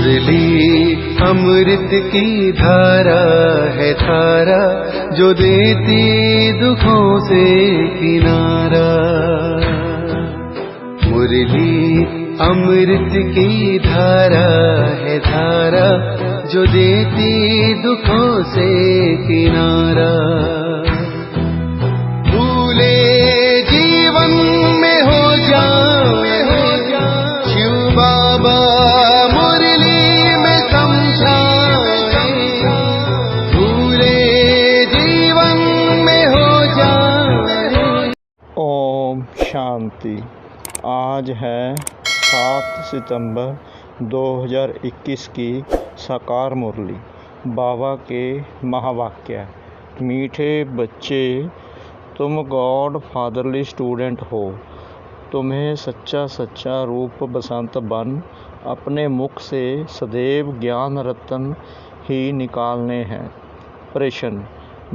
मुरली अमृत की धारा है धारा, जो देती दुखों से किनारा। मुरली अमृत की धारा है धारा, जो देती दुखों से किनारा। भूले जीवन में हो जाए शिव बाबा मुरली में समझाए। भूले जीवन में हो जाए। ओम शांति। आज है 7 सितंबर 2021 की साकार मुरली। बाबा के महावाक्य। मीठे बच्चे, तुम गॉड फादरली स्टूडेंट हो। तुम्हें सच्चा सच्चा रूप बसंत बन अपने मुख से सदैव ज्ञान रत्न ही निकालने हैं। प्रश्न: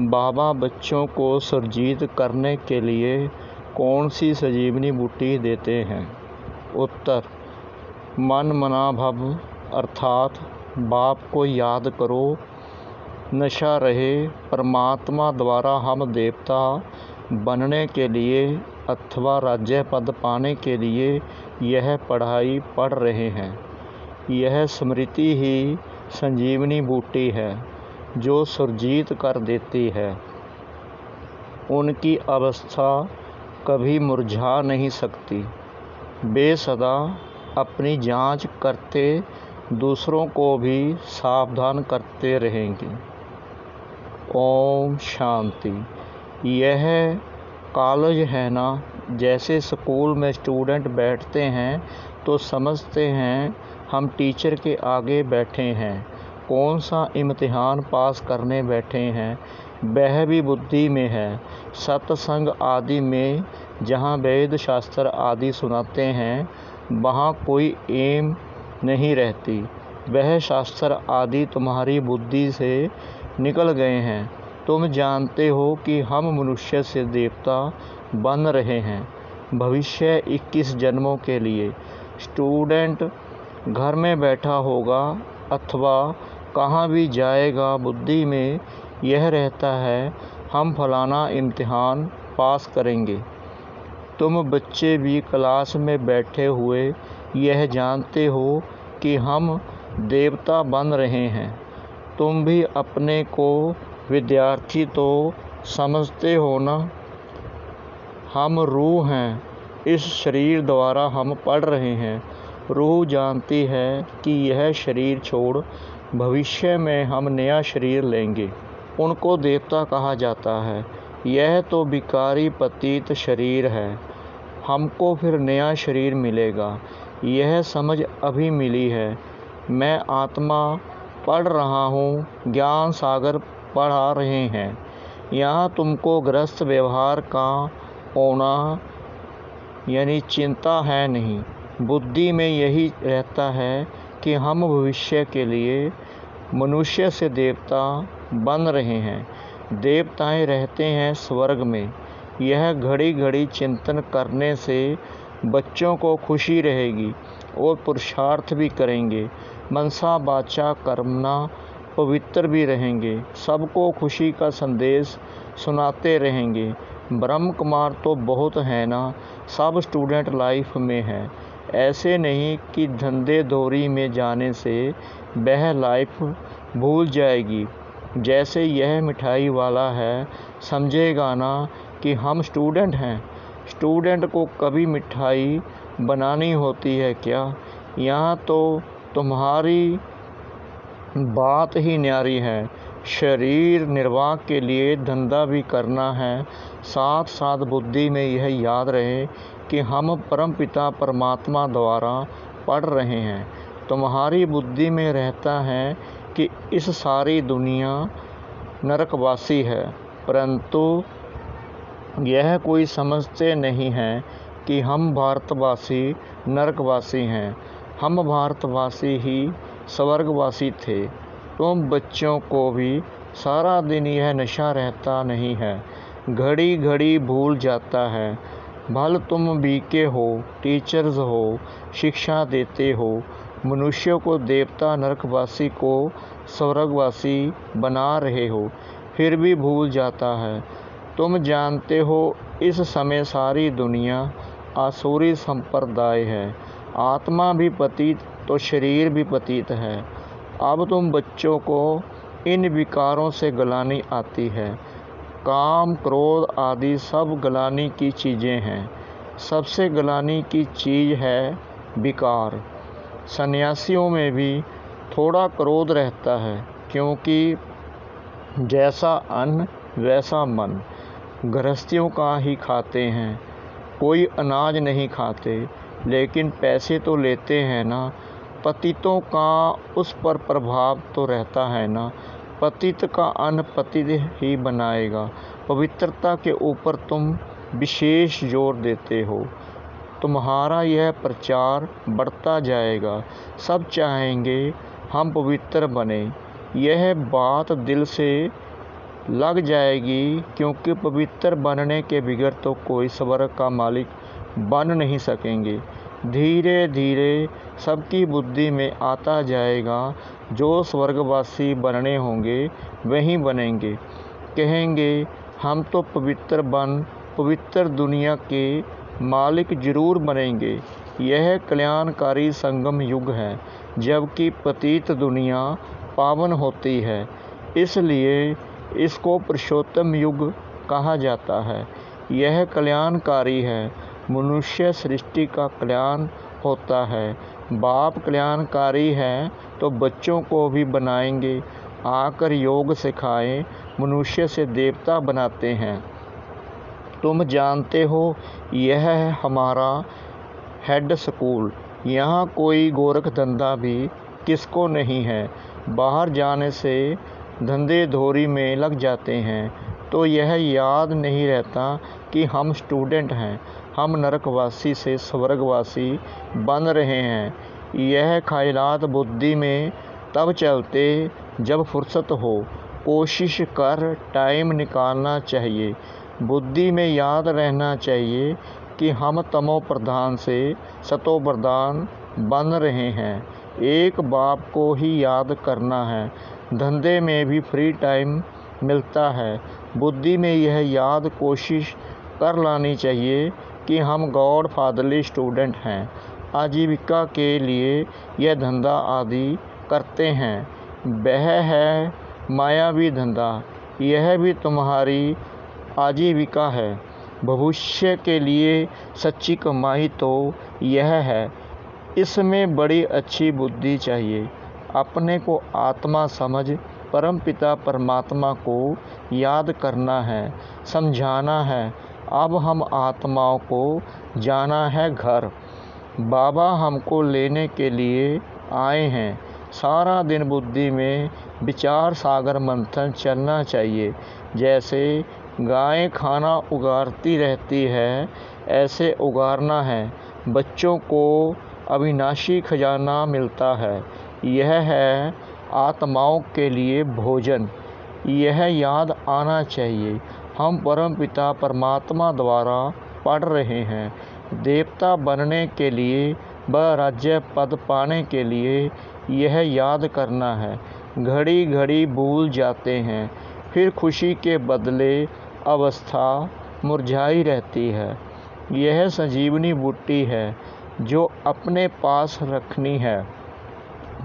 बाबा बच्चों को सुरजीत करने के लिए कौन सी संजीवनी बूटी देते हैं? उत्तर: मन मना भव, अर्थात बाप को याद करो। नशा रहे। परमात्मा द्वारा हम देवता बनने के लिए अथवा राज्य पद पाने के लिए यह पढ़ाई पढ़ रहे हैं। यह स्मृति ही संजीवनी बूटी है जो सुरजीत कर देती है। उनकी अवस्था कभी मुरझा नहीं सकती। वे सदा अपनी जांच करते दूसरों को भी सावधान करते रहेंगे। ओम शांति। यह कॉलेज है ना, जैसे स्कूल में स्टूडेंट बैठते हैं तो समझते हैं हम टीचर के आगे बैठे हैं, कौन सा इम्तिहान पास करने बैठे हैं। वह भी बुद्धि में है। सत्संग आदि में जहाँ वेद शास्त्र आदि सुनाते हैं वहाँ कोई एम नहीं रहती। वह शास्त्र आदि तुम्हारी बुद्धि से निकल गए हैं। तुम जानते हो कि हम मनुष्य से देवता बन रहे हैं भविष्य 21 जन्मों के लिए। स्टूडेंट घर में बैठा होगा अथवा कहाँ भी जाएगा, बुद्धि में यह रहता है हम फलाना इम्तिहान पास करेंगे। तुम बच्चे भी क्लास में बैठे हुए यह जानते हो कि हम देवता बन रहे हैं। तुम भी अपने को विद्यार्थी तो समझते हो ना। हम रूह हैं, इस शरीर द्वारा हम पढ़ रहे हैं। रूह जानती है कि यह शरीर छोड़ भविष्य में हम नया शरीर लेंगे। उनको देवता कहा जाता है। यह तो विकारी पतित शरीर है, हमको फिर नया शरीर मिलेगा। यह समझ अभी मिली है। मैं आत्मा पढ़ रहा हूँ, ज्ञान सागर पढ़ा रहे हैं। यहाँ तुमको गृहस्थ व्यवहार का होना यानी चिंता है नहीं। बुद्धि में यही रहता है कि हम भविष्य के लिए मनुष्य से देवता बन रहे हैं। देवताएं रहते हैं स्वर्ग में। यह घड़ी घड़ी चिंतन करने से बच्चों को खुशी रहेगी और पुरुषार्थ भी करेंगे। मनसा वाचा कर्मणा पवित्र भी रहेंगे। सबको खुशी का संदेश सुनाते रहेंगे। ब्रह्म कुमार तो बहुत है ना, सब स्टूडेंट लाइफ में है। ऐसे नहीं कि धंधे दौरी में जाने से वह लाइफ भूल जाएगी। जैसे यह मिठाई वाला है, समझेगा ना कि हम स्टूडेंट हैं। स्टूडेंट को कभी मिठाई बनानी होती है क्या? यहाँ तो तुम्हारी बात ही न्यारी है। शरीर निर्वाह के लिए धंधा भी करना है। साथ साथ बुद्धि में यह याद रहे कि हम परमपिता परमात्मा द्वारा पढ़ रहे हैं। तुम्हारी बुद्धि में रहता है कि इस सारी दुनिया नरकवासी है, परंतु यह कोई समझते नहीं हैं कि हम भारतवासी नरकवासी हैं। हम भारतवासी ही स्वर्गवासी थे। तुम बच्चों को भी सारा दिन यह नशा रहता नहीं है, घड़ी घड़ी भूल जाता है। भल तुम बीके हो, टीचर्स हो, शिक्षा देते हो, मनुष्य को देवता नरकवासी को स्वर्गवासी बना रहे हो, फिर भी भूल जाता है। तुम जानते हो इस समय सारी दुनिया आसुरी संप्रदाय है। आत्मा भी पतित तो शरीर भी पतित है। अब तुम बच्चों को इन विकारों से गलानी आती है। काम, क्रोध आदि सब गलानी की चीज़ें हैं। सबसे गलानी की चीज़ है विकार। सन्यासियों में भी थोड़ा क्रोध रहता है, क्योंकि जैसा अन्न वैसा मन। गृहस्थियों का ही खाते हैं, कोई अनाज नहीं खाते, लेकिन पैसे तो लेते हैं ना। पतितों का उस पर प्रभाव तो रहता है ना। पतित का अन्न पतित ही बनाएगा। पवित्रता के ऊपर तुम विशेष जोर देते हो। तुम्हारा यह प्रचार बढ़ता जाएगा। सब चाहेंगे हम पवित्र बने। यह बात दिल से लग जाएगी, क्योंकि पवित्र बनने के बगैर तो कोई स्वर्ग का मालिक बन नहीं सकेंगे। धीरे धीरे सबकी बुद्धि में आता जाएगा, जो स्वर्गवासी बनने होंगे वहीं बनेंगे। कहेंगे हम तो पवित्र दुनिया के मालिक जरूर बनेंगे। यह कल्याणकारी संगम युग है, जबकि पतित दुनिया पावन होती है। इसलिए इसको पुरुषोत्तम युग कहा जाता है। यह कल्याणकारी है। मनुष्य सृष्टि का कल्याण होता है। बाप कल्याणकारी है तो बच्चों को भी बनाएंगे। आकर योग सिखाएं, मनुष्य से देवता बनाते हैं। तुम जानते हो यह है हमारा हेड स्कूल। यहाँ कोई गोरख धंधा भी किसको नहीं है। बाहर जाने से धंधे धोरी में लग जाते हैं, तो यह याद नहीं रहता कि हम स्टूडेंट हैं। हम नरकवासी से स्वर्गवासी बन रहे हैं। यह ख्यालात बुद्धि में तब चलते जब फुर्सत हो। कोशिश कर टाइम निकालना चाहिए। बुद्धि में याद रहना चाहिए कि हम तमो प्रधान से सतो प्रधान बन रहे हैं। एक बाप को ही याद करना है। धंधे में भी फ्री टाइम मिलता है। बुद्धि में यह याद कोशिश कर लानी चाहिए कि हम गॉड फादरली स्टूडेंट हैं। आजीविका के लिए यह धंधा आदि करते हैं। वह है मायावी धंधा। यह भी तुम्हारी आजीविका है। भविष्य के लिए सच्ची कमाई तो यह है। इसमें बड़ी अच्छी बुद्धि चाहिए। अपने को आत्मा समझ परमपिता परमात्मा को याद करना है, समझाना है। अब हम आत्माओं को जाना है घर। बाबा हमको लेने के लिए आए हैं। सारा दिन बुद्धि में विचार सागर मंथन चलना चाहिए। जैसे गाय खाना उगारती रहती है, ऐसे उगारना है। बच्चों को अविनाशी खजाना मिलता है। यह है आत्माओं के लिए भोजन। यह याद आना चाहिए। हम परमपिता परमात्मा द्वारा पढ़ रहे हैं। देवता बनने के लिए व राज्य पद पाने के लिए यह याद करना है। घड़ी घड़ी भूल जाते हैं, फिर खुशी के बदले अवस्था मुरझाई रहती है। यह संजीवनी बूटी है जो अपने पास रखनी है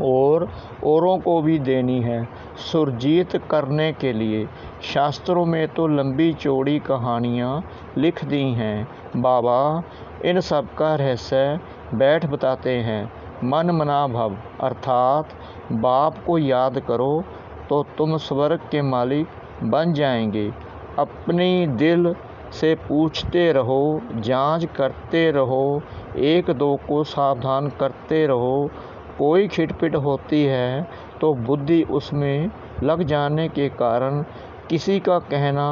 और औरों को भी देनी है, सुरजीत करने के लिए। शास्त्रों में तो लंबी चौड़ी कहानियाँ लिख दी हैं। बाबा इन सब का रहस्य बैठ बताते हैं। मन मना भव, अर्थात बाप को याद करो तो तुम स्वर्ग के मालिक बन जाएंगे। अपनी दिल से पूछते रहो, जांच करते रहो, एक दो को सावधान करते रहो। कोई खिटपिट होती है तो बुद्धि उसमें लग जाने के कारण किसी का कहना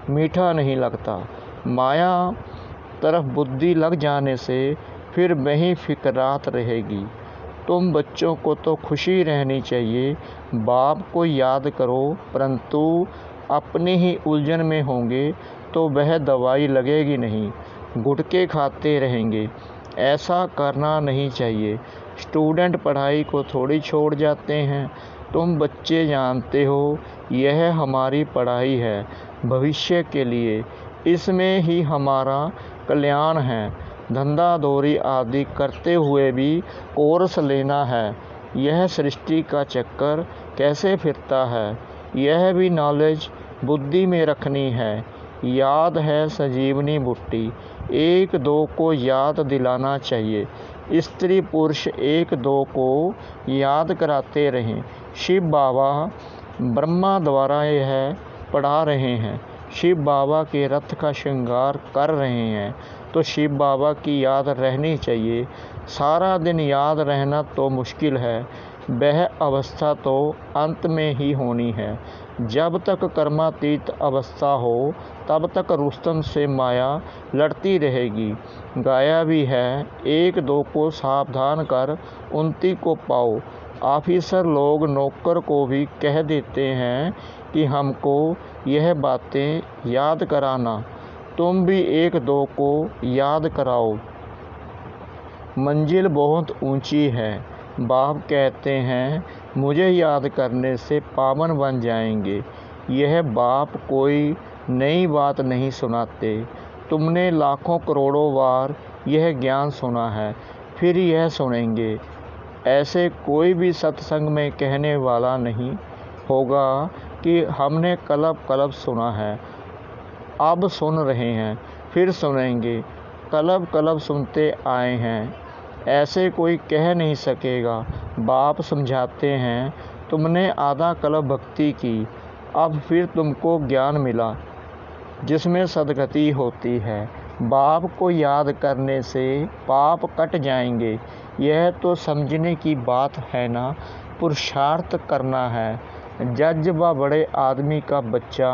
मीठा नहीं लगता। माया तरफ बुद्धि लग जाने से फिर वही फिक्रात रहेगी। तुम बच्चों को तो खुशी रहनी चाहिए। बाप को याद करो, परंतु अपनी ही उलझन में होंगे तो वह दवाई लगेगी नहीं। गुटके खाते रहेंगे। ऐसा करना नहीं चाहिए। स्टूडेंट पढ़ाई को थोड़ी छोड़ जाते हैं। तुम बच्चे जानते हो यह हमारी पढ़ाई है भविष्य के लिए, इसमें ही हमारा कल्याण है। धंधा दौरी आदि करते हुए भी कोर्स लेना है। यह सृष्टि का चक्कर कैसे फिरता है यह भी नॉलेज बुद्धि में रखनी है। याद है संजीवनी बूटी, एक दो को याद दिलाना चाहिए। स्त्री पुरुष एक दो को याद कराते रहें। शिव बाबा ब्रह्मा द्वारा यह पढ़ा रहे हैं। शिव बाबा के रथ का श्रृंगार कर रहे हैं, तो शिव बाबा की याद रहनी चाहिए। सारा दिन याद रहना तो मुश्किल है, वह अवस्था तो अंत में ही होनी है। जब तक कर्मातीत अवस्था हो तब तक रुस्तम से माया लड़ती रहेगी। गाया भी है, एक दो को सावधान कर 29 को पाओ। ऑफिसर लोग नौकर को भी कह देते हैं कि हमको यह बातें याद कराना, तुम भी एक दो को याद कराओ। मंजिल बहुत ऊंची है। बाप कहते हैं मुझे याद करने से पावन बन जाएंगे। यह बाप कोई नई बात नहीं सुनाते। तुमने लाखों करोड़ों बार यह ज्ञान सुना है, फिर यह सुनेंगे। ऐसे कोई भी सत्संग में कहने वाला नहीं होगा कि हमने कलब कलब सुना है, अब सुन रहे हैं, फिर सुनेंगे। कलब कलब सुनते आए हैं, ऐसे कोई कह नहीं सकेगा। बाप समझाते हैं तुमने आधा कल्प भक्ति की, अब फिर तुमको ज्ञान मिला जिसमें सदगति होती है। बाप को याद करने से पाप कट जाएंगे। यह तो समझने की बात है ना, पुरुषार्थ करना है। जज व बड़े आदमी का बच्चा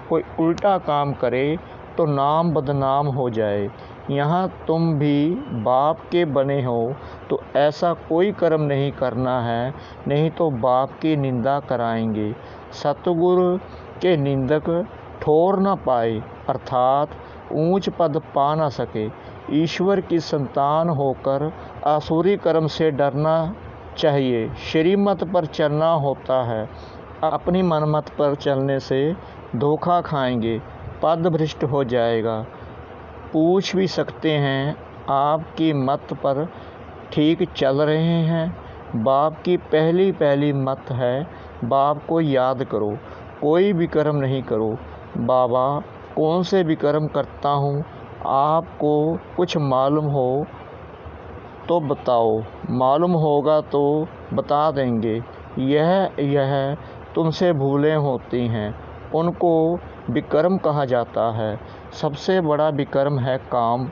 कोई उल्टा काम करे तो नाम बदनाम हो जाए। यहाँ तुम भी बाप के बने हो तो ऐसा कोई कर्म नहीं करना है, नहीं तो बाप की निंदा कराएंगे। सतगुरु के निंदक ठोर न पाए, अर्थात ऊंच पद पा न सके। ईश्वर की संतान होकर आसुरी कर्म से डरना चाहिए। श्रीमत पर चलना होता है, अपनी मनमत पर चलने से धोखा खाएंगे, पद भ्रष्ट हो जाएगा। पूछ भी सकते हैं आपकी मत पर ठीक चल रहे हैं। बाप की पहली पहली मत है, बाप को याद करो, कोई विक्रम नहीं करो। बाबा कौन से विक्रम करता हूँ, आपको कुछ मालूम हो तो बताओ, मालूम होगा तो बता देंगे। यह तुमसे भूलें होती हैं, उनको विक्रम कहा जाता है। सबसे बड़ा विक्रम है काम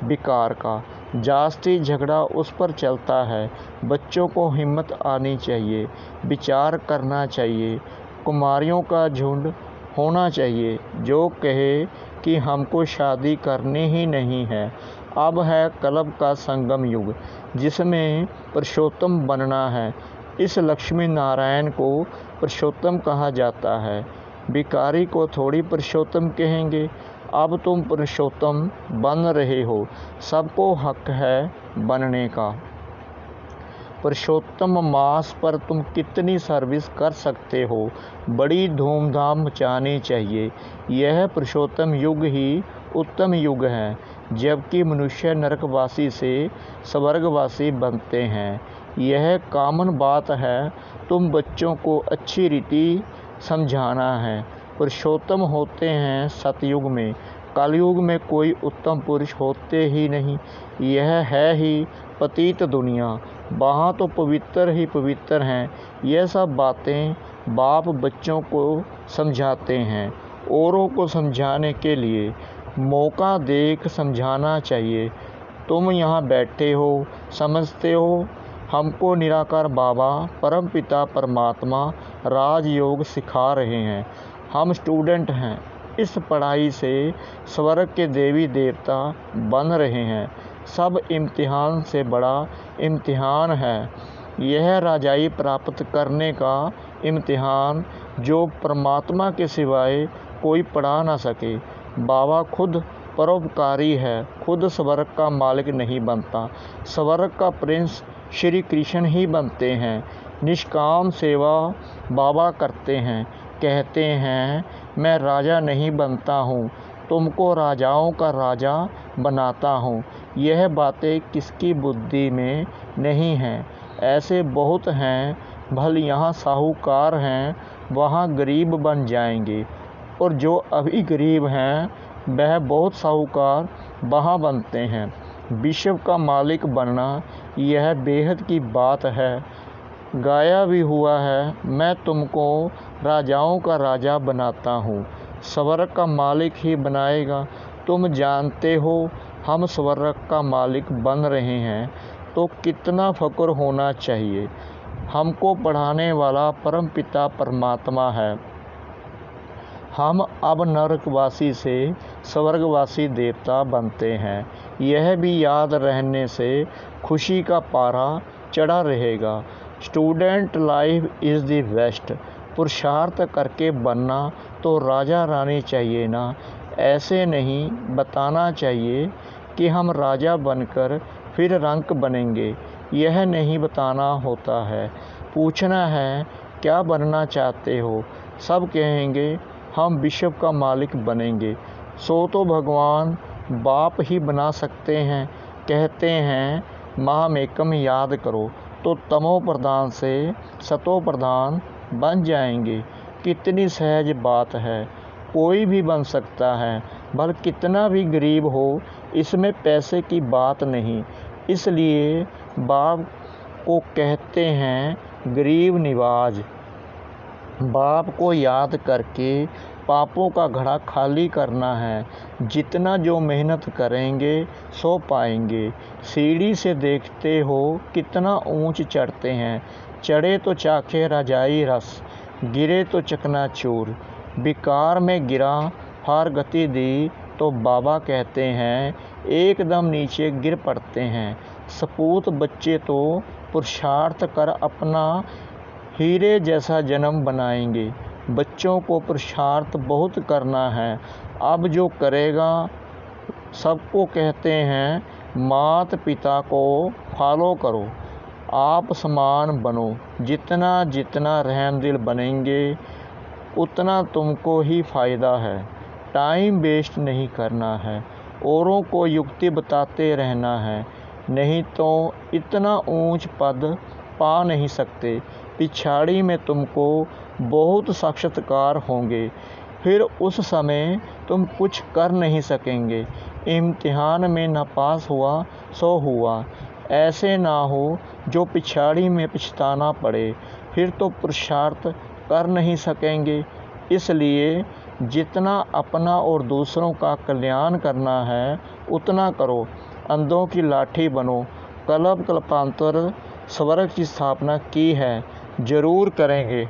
विकार का, जास्ती झगड़ा उस पर चलता है। बच्चों को हिम्मत आनी चाहिए, विचार करना चाहिए। कुमारियों का झुंड होना चाहिए जो कहे कि हमको शादी करनी ही नहीं है। अब है कल्प का संगम युग, जिसमें पुरुषोत्तम बनना है। इस लक्ष्मी नारायण को पुरुषोत्तम कहा जाता है, भिखारी को थोड़ी पुरुषोत्तम कहेंगे। अब तुम पुरुषोत्तम बन रहे हो, सबको हक है बनने का। पुरुषोत्तम मास पर तुम कितनी सर्विस कर सकते हो, बड़ी धूमधाम मचानी चाहिए। यह पुरुषोत्तम युग ही उत्तम युग है, जबकि मनुष्य नरकवासी से स्वर्गवासी बनते हैं। यह कॉमन बात है, तुम बच्चों को अच्छी रीति समझाना है। पुरुषोत्तम होते हैं सतयुग में, कलयुग में कोई उत्तम पुरुष होते ही नहीं। यह है ही पतित दुनिया, वहाँ तो पवित्र ही पवित्र हैं। यह सब बातें बाप बच्चों को समझाते हैं। औरों को समझाने के लिए मौका देख समझाना चाहिए। तुम यहाँ बैठे हो, समझते हो हमको निराकार बाबा परम पिता परमात्मा राजयोग सिखा रहे हैं। हम स्टूडेंट हैं, इस पढ़ाई से स्वर्ग के देवी देवता बन रहे हैं। सब इम्तिहान से बड़ा इम्तिहान है यह राजाई प्राप्त करने का इम्तिहान, जो परमात्मा के सिवाय कोई पढ़ा ना सके। बाबा खुद परोपकारी है, खुद स्वर्ग का मालिक नहीं बनता। स्वर्ग का प्रिंस श्री कृष्ण ही बनते हैं। निष्काम सेवा बाबा करते हैं, कहते हैं मैं राजा नहीं बनता हूँ, तुमको राजाओं का राजा बनाता हूँ। यह बातें किसकी बुद्धि में नहीं हैं। ऐसे बहुत हैं, भले यहाँ साहूकार हैं वहाँ गरीब बन जाएंगे, और जो अभी गरीब हैं वह बहुत साहूकार वहाँ बनते हैं। विश्व का मालिक बनना यह बेहद की बात है। गाया भी हुआ है, मैं तुमको राजाओं का राजा बनाता हूँ। स्वर्ग का मालिक ही बनाएगा। तुम जानते हो हम स्वर्ग का मालिक बन रहे हैं, तो कितना फ़क्र होना चाहिए। हमको पढ़ाने वाला परम पिता परमात्मा है। हम अब नरकवासी से स्वर्गवासी देवता बनते हैं। यह भी याद रहने से खुशी का पारा चढ़ा रहेगा। Student life is the best. पुरुषार्थ करके बनना तो राजा रानी चाहिए ना। ऐसे नहीं बताना चाहिए कि हम राजा बनकर फिर रंक बनेंगे। यह नहीं बताना होता है। पूछना है क्या बनना चाहते हो। सब कहेंगे हम विश्व का मालिक बनेंगे। सो तो भगवान बाप ही बना सकते हैं। कहते हैं महामेकम याद करो तो तमो प्रधान से सतो प्रधान बन जाएंगे। कितनी सहज बात है, कोई भी बन सकता है, भले कितना भी गरीब हो। इसमें पैसे की बात नहीं। इसलिए बाप को कहते हैं गरीब निवाज। बाप को याद करके पापों का घड़ा खाली करना है। जितना जो मेहनत करेंगे सो पाएंगे। सीढ़ी से देखते हो कितना ऊंच चढ़ते हैं। चढ़े तो चाखे रजाई रस, गिरे तो चकनाचूर। विकार में गिरा हार गति दी तो बाबा कहते हैं एकदम नीचे गिर पड़ते हैं। सपूत बच्चे तो पुरुषार्थ कर अपना हीरे जैसा जन्म बनाएंगे। बच्चों को पुरुषार्थ बहुत करना है। अब जो करेगा सबको कहते हैं माता पिता को फॉलो करो, आप समान बनो। जितना जितना रहमदिल बनेंगे उतना तुमको ही फ़ायदा है। टाइम वेस्ट नहीं करना है, औरों को युक्ति बताते रहना है, नहीं तो इतना ऊंच पद पा नहीं सकते। पिछाड़ी में तुमको बहुत साक्षात्कार होंगे, फिर उस समय तुम कुछ कर नहीं सकेंगे। इम्तिहान में न पास हुआ सो हुआ। ऐसे ना हो जो पिछाड़ी में पछताना पड़े, फिर तो पुरुषार्थ कर नहीं सकेंगे। इसलिए जितना अपना और दूसरों का कल्याण करना है उतना करो। अंधों की लाठी बनो। कल्प कल्पांतर स्वर्ग की स्थापना की है, ज़रूर करेंगे।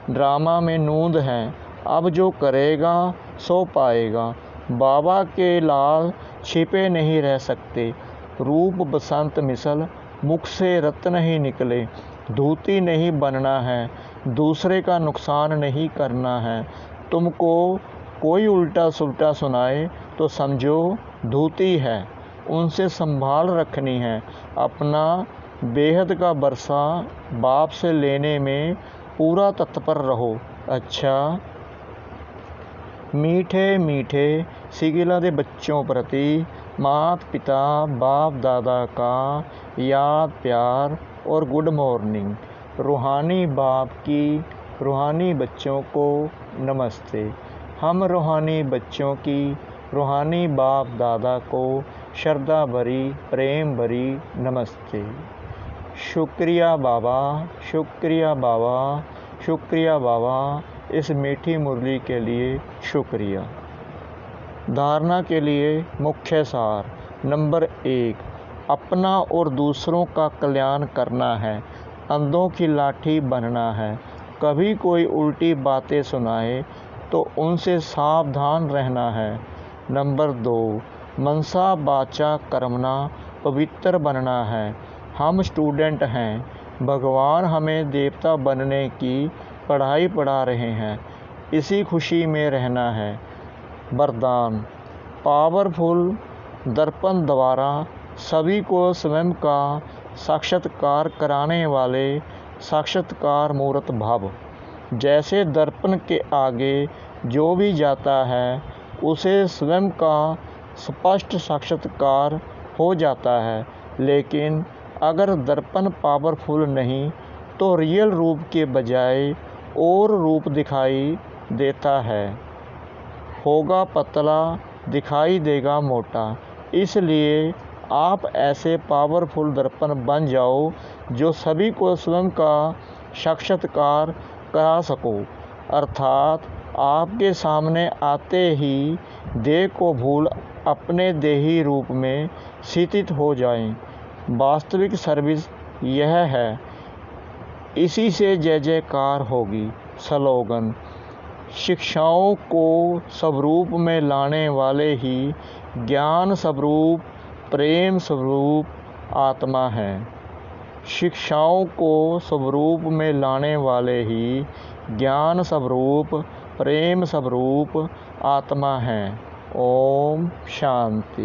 ड्रामा में नूंद है, अब जो करेगा सो पाएगा। बाबा के लाल छिपे नहीं रह सकते। रूप बसंत मिसल, मुख से रत्न ही निकले। धूती नहीं बनना है, दूसरे का नुकसान नहीं करना है। तुमको कोई उल्टा सुल्टा सुनाए तो समझो धूती है, उनसे संभाल रखनी है। अपना बेहद का बरसा बाप से लेने में पूरा तत्पर रहो। अच्छा, मीठे मीठे सिगिला दे बच्चों प्रति माता पिता बाप दादा का याद प्यार और गुड मॉर्निंग। रूहानी बाप की रूहानी बच्चों को नमस्ते। हम रूहानी बच्चों की रूहानी बाप दादा को श्रद्धा भरी प्रेम भरी नमस्ते। शुक्रिया बाबा, शुक्रिया बाबा, शुक्रिया बाबा। इस मीठी मुरली के लिए शुक्रिया। धारणा के लिए मुख्य सार। नंबर 1, अपना और दूसरों का कल्याण करना है, अंधों की लाठी बनना है। कभी कोई उल्टी बातें सुनाए तो उनसे सावधान रहना है। नंबर 2, मनसा वाचा कर्मणा पवित्र बनना है। हम स्टूडेंट हैं, भगवान हमें देवता बनने की पढ़ाई पढ़ा रहे हैं, इसी खुशी में रहना है। वरदान। पावरफुल दर्पण द्वारा सभी को स्वयं का साक्षात्कार कराने वाले साक्षात्कार मूर्त भाव। जैसे दर्पण के आगे जो भी जाता है उसे स्वयं का स्पष्ट साक्षात्कार हो जाता है, लेकिन अगर दर्पण पावरफुल नहीं तो रियल रूप के बजाय और रूप दिखाई देता है, होगा पतला, दिखाई देगा मोटा। इसलिए आप ऐसे पावरफुल दर्पण बन जाओ जो सभी को स्वयं का साक्षात्कार करा सको, अर्थात आपके सामने आते ही देह को भूल अपने देही रूप में स्थित हो जाएं। वास्तविक सर्विस यह है, इसी से जय जयकार होगी। स्लोगन: शिक्षाओं को स्वरूप में लाने वाले ही ज्ञान स्वरूप प्रेम स्वरूप आत्मा हैं। शिक्षाओं को स्वरूप में लाने वाले ही ज्ञान स्वरूप प्रेम स्वरूप आत्मा हैं। ओम शांति।